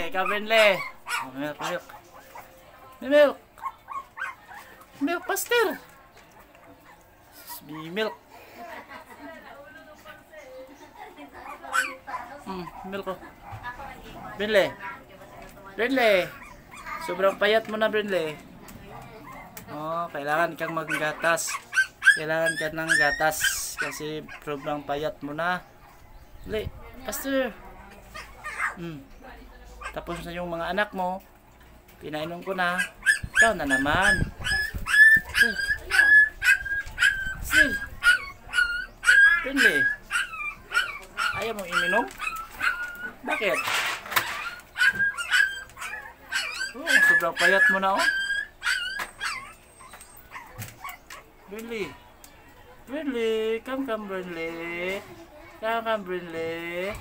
Ikaw, Brinley. Oh, milk, milk. Milk. Milk, Pastor. Milk. Milk ko. Brinley. Brinley. Sobrang payat mo na, Brinley. Oh, kailangan kang maggatas. Kailangan ka ng gatas. Kasi sobrang payat mo na. Brinley, Pastor. Tapos na yung mga anak mo. Pinainom ko na. Ikaw na naman. Sil. Brinley. Ayaw mong iminom? Bakit? Oh, sobrang payat mo na, oh. Brinley. Brinley. Come, Brinley. Come, Brinley.